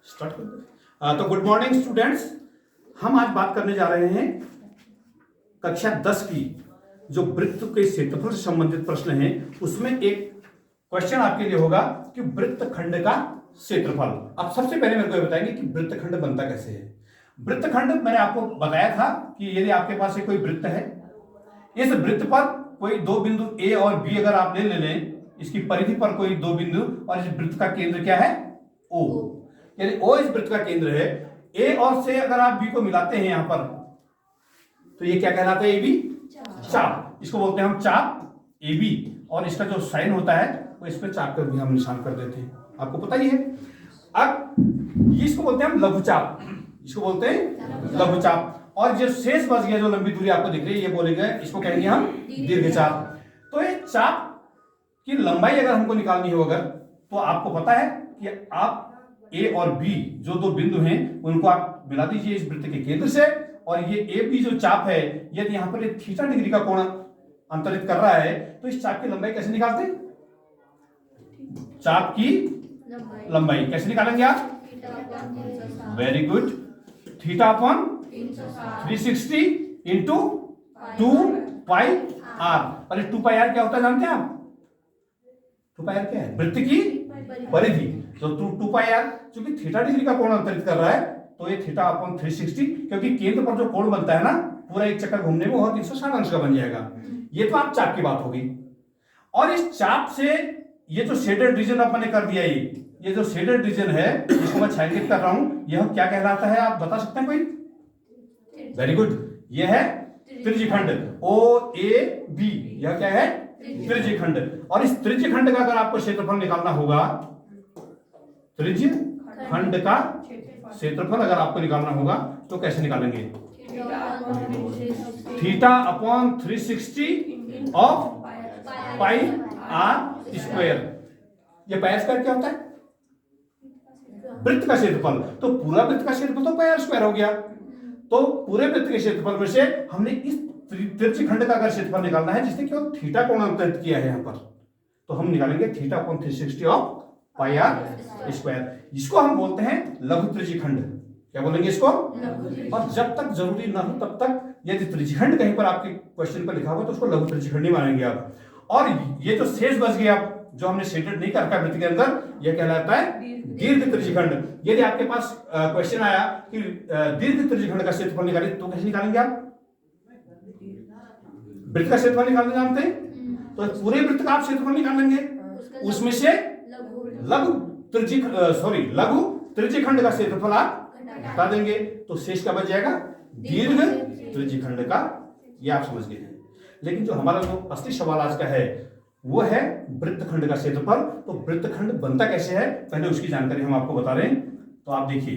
Start कर दो। तो गुड मॉर्निंग स्टूडेंट्स, हम आज बात करने जा रहे हैं कक्षा 10 की जो वृत्त के क्षेत्रफल से संबंधित प्रश्न हैं। उसमें एक क्वेश्चन आपके लिए होगा कि वृत्तखंड का क्षेत्रफल। अब सबसे पहले मेरे को ये बताएंगे कि वृत्तखंड बनता कैसे है। वृत्तखंड मैंने आपको बताया था कि यदि आपके पास कोई वृत्त है, इस वृत्त पर कोई दो बिंदु ए और बी अगर आप ले लें, इसकी परिधि पर कोई दो बिंदु, और इस वृत्त का केंद्र क्या है? ओ। यदि ओ इस वृत्त का केंद्र है, ए और से अगर आप बी को मिलाते हैं यहां पर, तो ये क्या कहलाता है? ए बी चाप। इसको बोलते हैं हम चाप ए बी, और इसका जो साइन होता है वो इस पर चाप कर भी हम निशान कर देते हैं, आपको पता ही है। अब इसको बोलते हैं हम लघुचाप, इसको बोलते हैं लघुचाप। और जो शेष बच गया, जो लंबी दूरी आपको दिख रही है, ये बोलेंगे, इसको कहेंगे हम दीर्घचाप। तो ये चाप की लंबाई अगर हमको निकालनी हो अगर, तो आपको पता है कि आप ए और बी जो दो बिंदु हैं उनको आप मिला दीजिए इस वृत्त के केंद्र से, और ये ए बी जो चाप है, यदि यहां पर एक थीटा डिग्री का कोण अंतरित कर रहा है, तो इस चाप की लंबाई कैसे निकालते हैं? चाप की लंबाई कैसे निकालेंगे आप? Very good, theta upon 360 into 2 pi r. और 2 पाई आर क्या होता है जानते हैं आप? 2 पाई आर क्या है? वृत्त की परिधि। तो 2 पाई आर क्योंकि थीटा डिग्री का कोण अंतरित कर रहा है, तो ये थीटा अपॉन 360, क्योंकि केंद्र पर जो कोण बनता है ना, पूरा एक चक्कर घूमने में वो 360 अंश का बन जाएगा। ये तो आप चाप की बात होगी। और इस चाप से ये जो शेडेड रीजन अपने कर दिया, ये जो शेडेड रीजन है, जिसको मैं छायांकित कर रहा हूं, यह क्या कहलाता है? आप बता सकते हैं कोई? वेरी गुड, यह है त्रिज्यखंड ओ ए बी। यह क्या है? त्रिज्यखंड। और इस त्रिज्यखंड का अगर आपको क्षेत्रफल निकालना होगा, त्रिज्यखंड का क्षेत्रफल अगर आपको निकालना होगा, तो कैसे निकालेंगे? Theta upon 360 of pi r square. ये पाई स्क्वायर क्या होता है? वृत्त का क्षेत्रफल। तो पूरा वृत्त का क्षेत्रफल तो पाई आर स्क्वायर हो गया। तो पूरे वृत्त के क्षेत्रफल में से हमने इस त्रिज्यखंड का अगर क्षेत्रफल निकालना है, जिसने केवल थीटा कोण अंतरित किया है यहां पर, तो हम निकालेंगे theta upon 360 of pi r square. इसको हम बोलते हैं लघु त्रिज्यखंड। क्या बोलेंगे इसको? और जब तक जरूरी ना हो तब तक यदि त्रिज्यखंड कहीं पर आपके क्वेश्चन पर लिखा हुआ, तो उसको लघु त्रिज्यखंड ही मानेंगे आप। और ये जो शेष बच गया, जो हमने शेडेड नहीं कर पाया वृत्त के अंदर, यह कहलाता है दीर्घ त्रिज्यखंड। यदि आपके पास क्वेश्चन आया कि दीर्घ त्रिज्यखंड का क्षेत्रफल निकालिए, तो कैसे निकालेंगे आप? वृत्त का क्षेत्रफल निकालना जानते हैं, तो पूरे वृत्त का आप क्षेत्रफल निकालेंगे, उसमें से लघु त्रिज्यखंड का क्षेत्रफल आप हटा देंगे, तो शेष का बच जाएगा दीर्घ त्रिज्यखंड का। ये आप समझ गए हैं। लेकिन जो हमारा जो असली सवाल आज का है, वो है वृत्तखंड का क्षेत्रफल। तो वृत्तखंड बनता कैसे है, पहले उसकी जानकारी हम आपको बता रहे हैं। तो आप देखिए,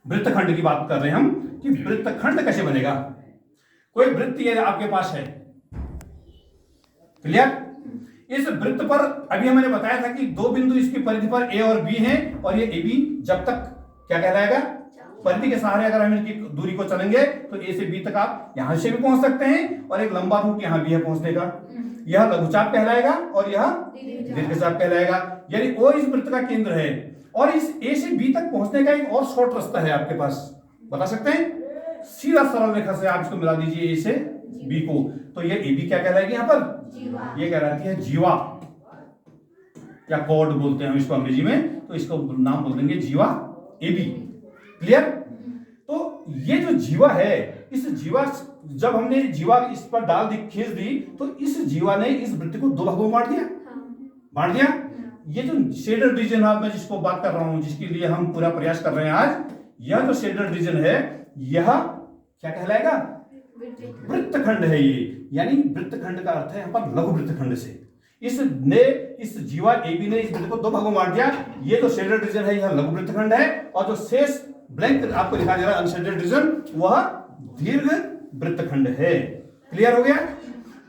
वृत्तखंड की बात कर रहे हैं हम कि वृत्तखंड कैसे बनेगा। कोई वृत्त ये आपके पास है, क्लियर? इस वृत्त पर अभी मैंने बताया था कि दो बिंदु इसकी परिधि पर ए और बी हैं, और ये ए बी जब तक क्या कहलाएगा? परिधि के सहारे अगर हम इनकी दूरी को चलेंगे, तो ए से बी तक आप यहां से भी पहुंच सकते हैं, और एक लंबा रूट यहां भी है पहुंचने का। यह लघुचाप कहलाएगा और यह दीर्घचाप कहलाएगा। यदि ओ इस वृत्त का केंद्र है, और इस ए से बी तक पहुंचने का एक और शॉर्ट रास्ता है आपके पास, बता सकते हैं? सीधा सरल रेखा से आप इसको मिला दीजिए ए से बी को, तो ये ए बी क्या कहलाएगी यहां पर? ये कहलाती है जीवा, या कॉर्ड बोलते हैं हम इसको अंग्रेजी में, तो इसको नाम बोल देंगे जीवा ए बी। क्लियर? तो ये जो जीवा है, इस जीवा, जब हमने जीवा इस पर डाल दी, खींच दी, तो इस जीवा ने इस वृत्त को दो भागों में बांट दिया। ये जो शेडेड रीजन है, मैं जिसको बात कर रहा हूं, जिसके लिए हम पूरा प्रयास कर रहे हैं आज, यह जो शेडेड रीजन है, यह क्या कहलाएगा? वृत्तखंड है ये। यानी वृत्तखंड का अर्थ है यहां पर लघु वृत्तखंड से। इस जीवा ए बी ने इस वृत्त को दो भागों में बांट दिया। ये जो शेडेड रीजन है, यह लघु वृत्तखंड है, और जो शेष ब्लैंक आपको दिखा दे रहा है अनशेडेड रीजन, वह दीर्घ वृत्तखंड है। क्लियर हो गया?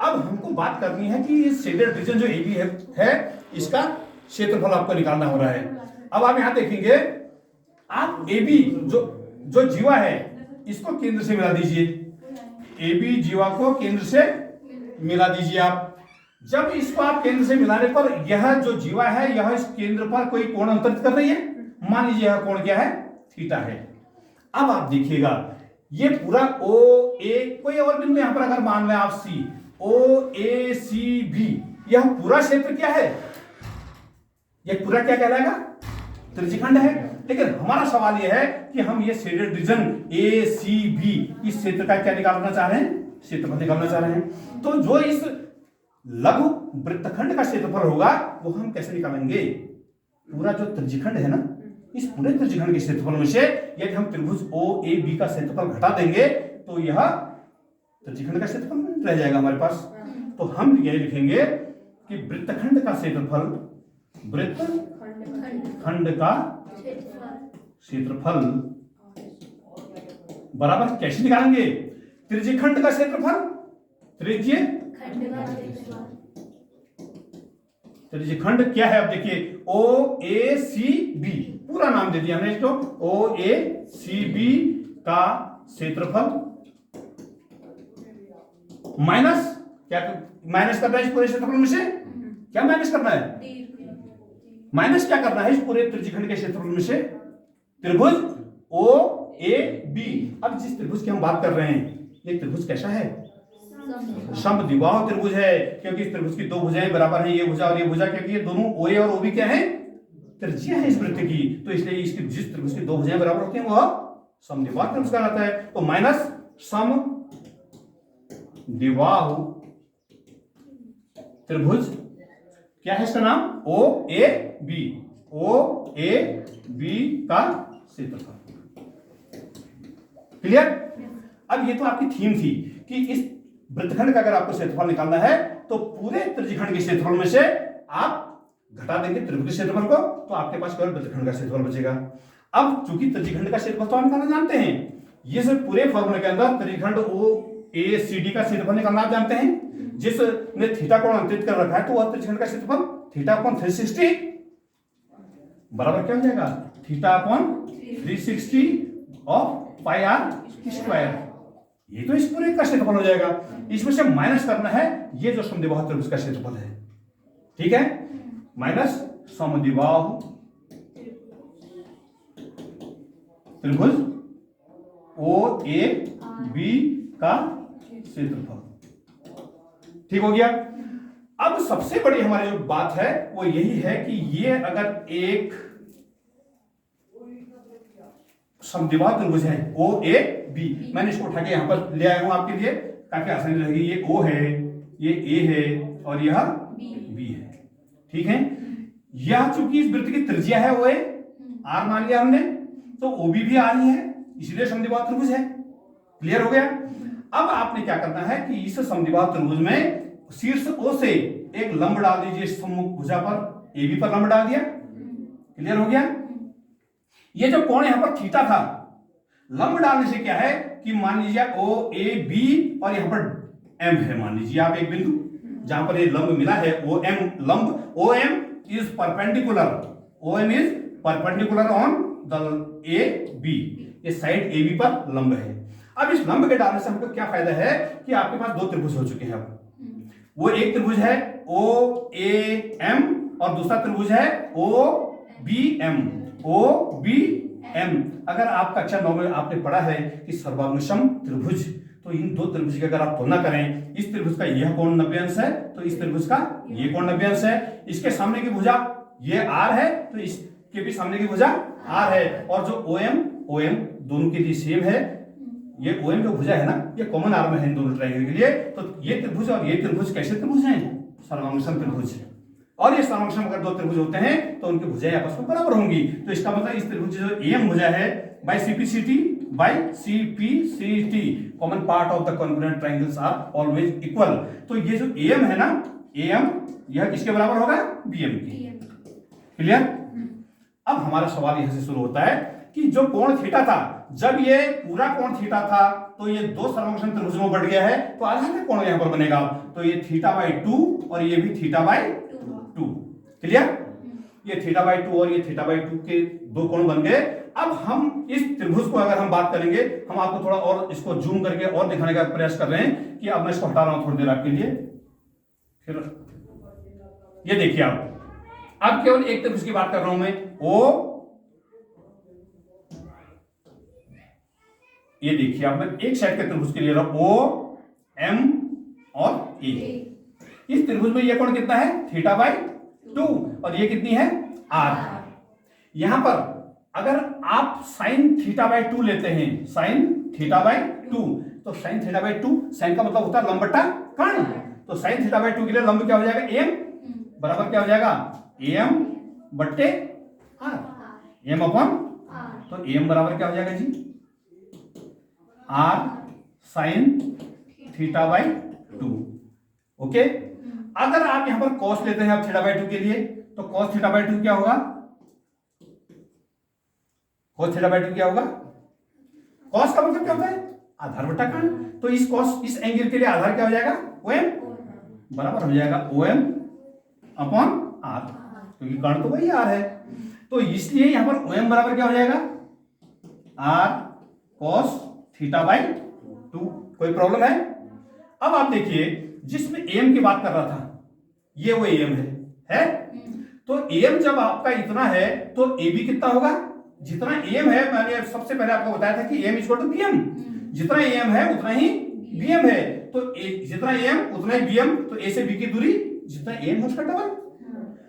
अब हमको बात करनी है कि ये शेडेड रीजन जो ए बी है, इसका क्षेत्रफल आपको निकालना हो रहा है। अब आप यहां देखेंगे, आप ए बी जो जीवा है, इसको केंद्र से मिला दीजिए। ए बी जीवा को केंद्र से मिला दीजिए आप। जब इसको आप केंद्र से मिलाने पर यह जो जीवा है यह इस केंद्र पर कोई कोण अंतरित कर रही है। मान लीजिए यह कोण क्या है, थीटा है। अब आप देखिएगा ये पूरा ओ ए, कोई और बिंदु यहां पर अगर मान लें आप सी, ओ ए सी बी, यह पूरा क्षेत्र क्या है, यह पूरा क्या कहलाएगा, त्रिज्यखंड है। लेकिन हमारा सवाल यह है कि हम ये शेडेड रीजन ए सी बी इस क्षेत्र का क्या निकालना चाह रहे हैं, क्षेत्रफल निकालना चाह रहे हैं। तो जो इस लघु वृत्तखंड का क्षेत्रफल होगा वो हम कैसे निकालेंगे, पूरा जो त्रिज्यखंड है ना, इस पूरे त्रिज्यखंड के क्षेत्रफल में से यदि हम त्रिभुज ओ ए बी का क्षेत्रफल घटा देंगे तो यह त्रिज्यखंड का क्षेत्रफल रह जाएगा हमारे पास। तो हम यही लिखेंगे कि वृत्तखंड का क्षेत्रफल, वृत्तखंड का क्षेत्रफल बराबर कैसे निकालेंगे, त्रिज्यखंड का क्षेत्रफल, त्रिज्यखंड क्या है, अब देखिए ओ ए सी बी, पूरा नाम दे दिया हमने इसको, ओ ए सी बी का क्षेत्रफल माइनस क्या, माइनस करना है इस पूरे क्षेत्रफल में से, क्या माइनस करना है, माइनस क्या करना है इस पूरे त्रिज्यखंड के क्षेत्रफल में से, त्रिभुज ओ ए बी। अब जिस त्रिभुज की हम बात कर रहे हैं ये त्रिभुज कैसा है, समद्विबाहु त्रिभुज है, क्योंकि इस त्रिभुज की दो भुजाएं बराबर हैं, ये भुजा और ये भुजा, क्योंकि ये दोनों OA और OB क्या है, त्रिज्या है इस वृत्त की, तो इसलिए इसकी जिस त्रिभुज की दो भुजाएं बराबर होती हैं वह समद्विबाहु त्रिभुज कहलाता है। तो माइनस समद्विबाहु त्रिभुज क्या है, इसका नाम OAB, OAB का क्षेत्रफल। क्लियर। अब ये तो आपकी थीम थी कि इस वृत्तखंड का अगर आपको क्षेत्रफल निकालना है तो पूरे त्रिज्यखंड के क्षेत्रफल में से आप घटा देंगे त्रिभुज के क्षेत्रफल को, तो आपके पास केवल वृत्तखंड का क्षेत्रफल बचेगा। अब चूंकि त्रिज्यखंड का क्षेत्रफल तो आप निकालना जानते हैं, ये सब पूरे फॉर्मूले के अंदर त्रिज्यखंड OACD का क्षेत्रफल निकालना आप जानते हैं, जिसने थीटा कोण अंतरित कर रखा है तो वह त्रिज्यखंड का क्षेत्रफल थीटा अपॉन 360 बराबर क्या हो जाएगा, theta upon 360 of pi r square. ये तो इस पूरे का क्षेत्रफल हो जाएगा, इसमें से माइनस करना है ये जो समद्विबाहु त्रिभुज का क्षेत्रफल है, ठीक है, माइनस समद्विबाहु त्रिभुज OAB का क्षेत्रफल। ठीक हो गया। अब सबसे बड़ी हमारी जो बात है वो यही है कि ये अगर एक समद्विबाहु त्रिभुज है OAB, मैंने इसको उठा के यहां पर ले आया हूं आपके लिए ताकि आसानी रहेगी, ये O है, ये A है और यह B है, ठीक है। यह चूंकि इस वृत्त की त्रिज्या है OA, R मान लिया हमने, तो OB भी R ही है, इसलिए समद्विबाहु त्रिभुज है। क्लियर हो गया। अब आपने क्या करना है कि इस समद्विबाहु त्रिभुज में शीर्ष O से एक लंब डाल दीजिए, सम्मुख भुजा पर AB पर लंब डाल दिया। क्लियर हो गया। ये जो कोण यहां पर थीटा था, लंब डालने से क्या है कि मान लीजिए OAB और यहां पर M है, मान लीजिए आप एक बिंदु जहां पर ये लंब मिला है OM, लंब OM is perpendicular, OM is perpendicular on the AB, ये साइड AB पर लंब है। अब इस लंब के डालने से हमको क्या फायदा है कि आपके पास दो त्रिभुज हो चुके हैं। अब वो एक त्रिभुज है OAM और दूसरा त्रिभुज है OBM। अगर आप कक्षा 9 में आपने पढ़ा है कि सर्वांगसम त्रिभुज, तो इन दो त्रिभुज की अगर आप तुलना करें, इस त्रिभुज का यह कोण 90 अंश है तो इस त्रिभुज का ये कोण 90 अंश है, इसके सामने की भुजा ये R है तो इसके भी सामने की भुजा R है, और जो OM दोनों के लिए सेम है, ये OM जो भुजा है ना ये कॉमन आर्म है इन दोनों ट्रायंगल के लिए, तो ये त्रिभुज और ये त्रिभुज कैसे त्रिभुज हैं, सर्वांगसम त्रिभुज। और ये सर्वांगसम अगर दो त्रिभुज होते हैं तो उनकी भुजाएं आपस में बराबर होंगी, तो इसका मतलब इस त्रिभुज जो AM भुजा है by CPCT common part of the congruent triangles are always equal. तो ये जो AM है ना, AM यह किसके बराबर होगा, BM की। क्लियर। अब हमारा सवाल यहां से शुरू होता है कि जो कोण थीटा था, जब ये पूरा कोण थीटा था तो ये दो सर्वांगसम त्रिभुजों में बढ़ गया है, तो आधा का कोण यहां पर बनेगा, तो ये θ/2 और ये भी θ/2। क्लियर। ये θ/2 और ये θ/2 के दो कोण बन गए। अब हम इस त्रिभुज को अगर हम बात करेंगे, हम आपको थोड़ा और इसको जूम करके और दिखाने का प्रयास कर रहे हैं कि अब मैं इसको हटा रहा हूं थोड़ी देर आपके लिए, फिर ये देखिए आप, अब केवल एक त्रिभुज की बात कर रहा हूं मैं, ओ, ये देखिए आप, मैं एक साइड के त्रिभुज के लिए रहा हूं, ओ एम और ए। इस त्रिभुज में ये कोण कितना है, θ/2, और ये कितनी है, r। यहां पर अगर आप sin θ/2 लेते हैं, sin θ/2, तो sin θ/2, sin का मतलब होता है लंब बटा कर्ण, तो sin θ/2 के लिए लंब क्या हो जाएगा, m बराबर क्या हो जाएगा, am बट्टे r, m अपॉन, तो m बराबर क्या हो जाएगा जी, r sin θ/2। ओके, अगर आप यहां पर cos लेते हैं आप θ/2 के लिए, तो cos θ/2 क्या होगा, cos θ/2 क्या होगा, cos का मतलब क्या होता है, आधार बटा कर्ण, तो इस cos, इस एंगल के लिए आधार क्या हो जाएगा, OM बराबर हो जाएगा OM अपॉन r, क्योंकि कर्ण तो वही r है, तो इसलिए यहां पर OM बराबर क्या हो जाएगा, r cos θ/2। कोई प्रॉब्लम है? अब आप देखिए, जिसमें AM की बात कर रहा था, ये वो AM है? तो AM जब आपका इतना है, तो AB कितना होगा, जितना AM है, मैंने सबसे पहले आपको बताया था कि AM = BM, जितना AM है उतना ही BM है, तो जितना AM उतना ही BM, तो A से B की दूरी जितना AM है उसका डबल,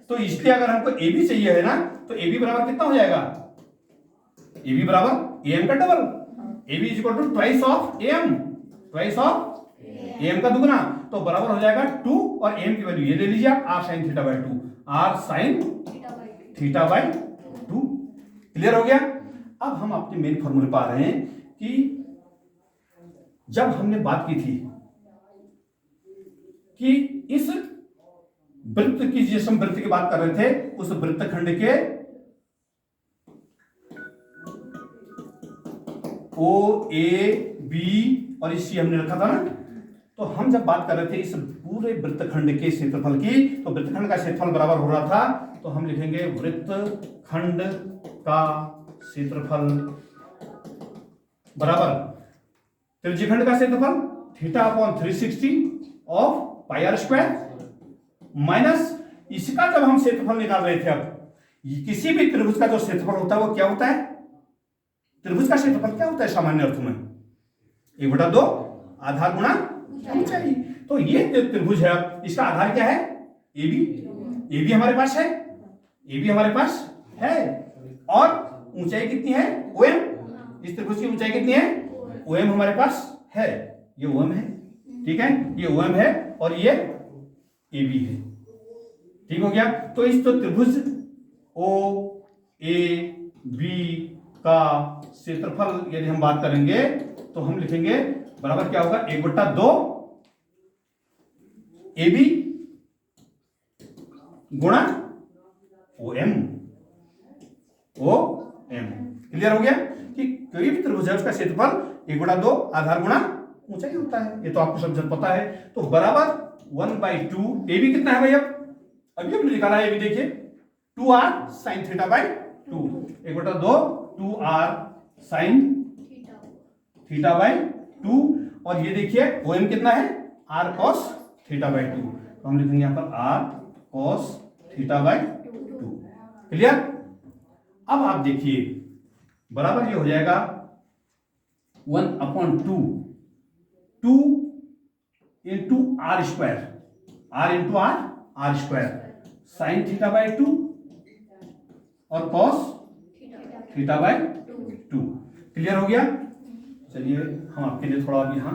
तो इसलिए अगर हमको AB चाहिए है ना, तो AB बराबर कितना हो जाएगा, AB बराबर AM का double, AB = twice of AM, twice of AM का दुगना, तो बराबर हो जाएगा 2, और AM की वैल्यू ये ले लीजिए आप, r sin θ/2, r sin θ/2। Clear हो गया? अब हम अपने मेन फॉर्मूले पा रहे हैं कि जब हमने बात की थी कि इस वृत्त की, जिस हम वृत्त की बात कर रहे थे, उस वृत्तखंड के O A B और इस C हमने रखा था ना, तो हम जब बात कर रहे थे इस पूरे वृत्तखंड के क्षेत्रफल की, तो वृत्तखंड का क्षेत्रफल बराबर हो रहा था, तो हम लिखेंगे वृत्तखंड का क्षेत्रफल बराबर त्रिज्यखंड का क्षेत्रफल θ/360 ऑफ πr² माइनस इसका जब हम क्षेत्रफल निकाल रहे थे, अब किसी भी त्रिभुज का जो क्षेत्रफल होता है वो क्या होता है, त्रिभुज का क्षेत्रफल क्या होता है सामान्य अर्थों में, 1/2 आधार गुणा ऊंचाई। तो ये त्रिभुज है, अब इसका आधार क्या है, AB हमारे पास है, AB हमारे पास है, और ऊंचाई कितनी है, OM, इस त्रिभुज की ऊंचाई कितनी है, OM हमारे पास है, ये OM है, ठीक है, ये OM है और ये AB है, ठीक हो गया। तो इस तो त्रिभुज OAB का क्षेत्रफल यदि हम बात करेंगे, तो हम लिखेंगे बराबर क्या होगा, 1/2 AB गुणा OM। क्लियर हो गया कि कोई भी त्रिभुज है उसका क्षेत्रफल 1/2 आधार गुणा ऊंचाई होता है, ये तो आपको सब पता है। तो बराबर 1/2 AB कितना है भाई, अब अभी हमने निकाला है, AB देखिए 2r sin θ/2, 1/2 2r sin θ/2, और ये देखिए OM कितना है, r cos θ/2, तो हम लिखेंगे यहां पर r cos θ/2। क्लियर? अब आप देखिए बराबर ये हो जाएगा 1/2 2 into r² r into r² sin θ/2 और cos θ/2। क्लियर हो गया? चलिए हम आपके लिए थोड़ा अब यहां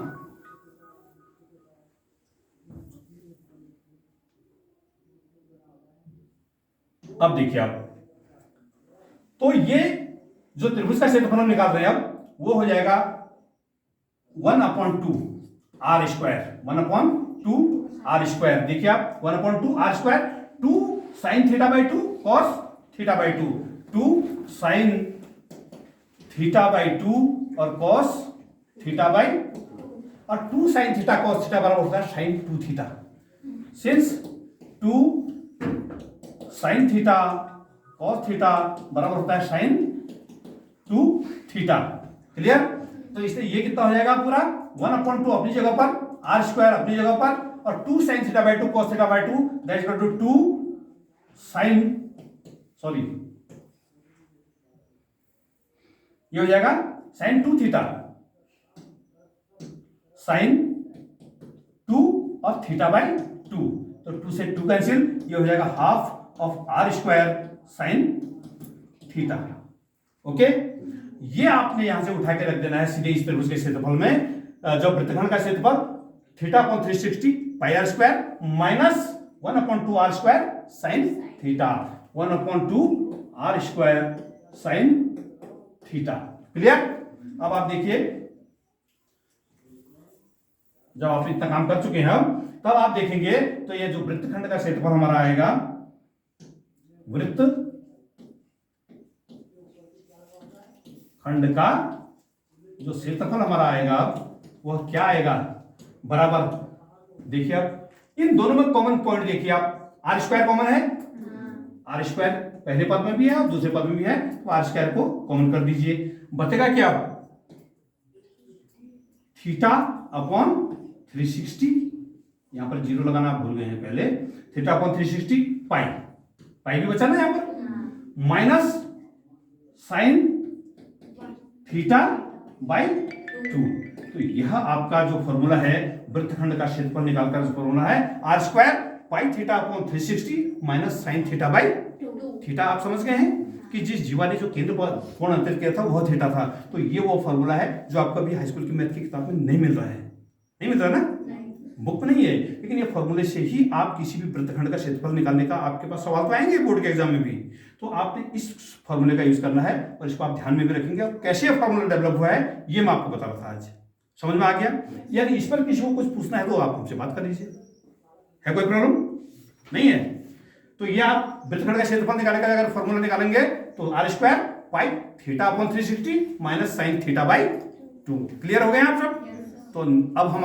अब देखिए आप, तो ये जो त्रिभुज का क्षेत्रफल हम निकाल रहे हैं अब वो हो जाएगा 1/2 r², 1/2 r²। देखिए आप 1/2 r², 2 sin θ/2 cos θ/2, 2 sin θ/2 और cos θ/, और 2 sin θ cos θ बराबर होता है sin 2θ, सिंस 2 sin θ cos θ बराबर होता है sin 2θ। क्लियर? तो इसलिए ये कितना हो जाएगा पूरा 1/2 अपनी जगह पर, r² अपनी जगह पर, और 2 sin θ/2 cos θ/2 that is equal to 2 sine, sorry, ये हो जाएगा साइन 2 थीटा, साइन 2 और थीटा बाई 2, तो 2 से 2 कैंसिल, ये हो जाएगा half of r square sine theta. Okay, ये आपने यहां से उठा के रख देना है सीधे इस त्रिभुज के क्षेत्रफल में। जो वृत्तखंड का क्षेत्रफल theta upon 360 pi r square minus 1/2 r square sine theta, 1/2 r square sine theta. Clear? अब आप देखिए, जब आप इतना काम कर चुके हैं अब, तब आप देखेंगे तो ये जो वृत्तखंड का क्षेत्रफल हमारा आएगा, वृत्त खंड का जो क्षेत्रफल हमारा आएगा वह क्या आएगा, बराबर, देखिए आप इन दोनों में कॉमन पॉइंट देखिए, आप आर स्क्वायर कॉमन है, आर स्क्वायर पहले पद में भी है और दूसरे पद में भी है, तो आर स्क्वायर को कॉमन कर दीजिए, बचेगा क्या, थीटा अपॉन 360, यहां पर जीरो लगाना आप भूल गए हैं पहले, थीटा अपॉन 360 पाई, पाई भी बचा ना यहां पर, माइनस साइन थीटा बाई 2। तो यह आपका जो फॉर्मूला है वृत्तखंड का क्षेत्रफल निकालकर जो फॉर्मूला है, r square pi theta upon 360 minus sine theta by theta. आप समझ गए हैं कि जिस जीवा ने जो केंद्र पर कोण अंतरित किया था वह थीटा था। तो ये वो फॉर्मूला है जो आपको अभी हाई स्कूल की मैथ की किताब में नहीं मिल रहा है, नहीं मिल रहा ना, बुक में नहीं है, लेकिन ये फॉर्मूले से ही आप किसी भी वृत्तखंड का क्षेत्रफल निकालने का आपके पास सवाल तो आएंगे बोर्ड के एग्जाम में भी, तो आपने इस फॉर्मूले का यूज करना है और इसको आप ध्यान में भी रखेंगे। और कैसे ये फॉर्मूला डेवलप हुआ है ये मैं आपको बता रहा था आज, समझ में आ गया? यानी इस पर किसी को कुछ पूछना है तो आप हमसे बात कर लीजिए, है कोई प्रॉब्लम नहीं है? तो ये आप वृत्तखंड का क्षेत्रफल निकालने का अगर फॉर्मूला निकालेंगे तो r square pi theta upon 360 minus sine theta by 2। Clear हो गए आप सब? तो अब हम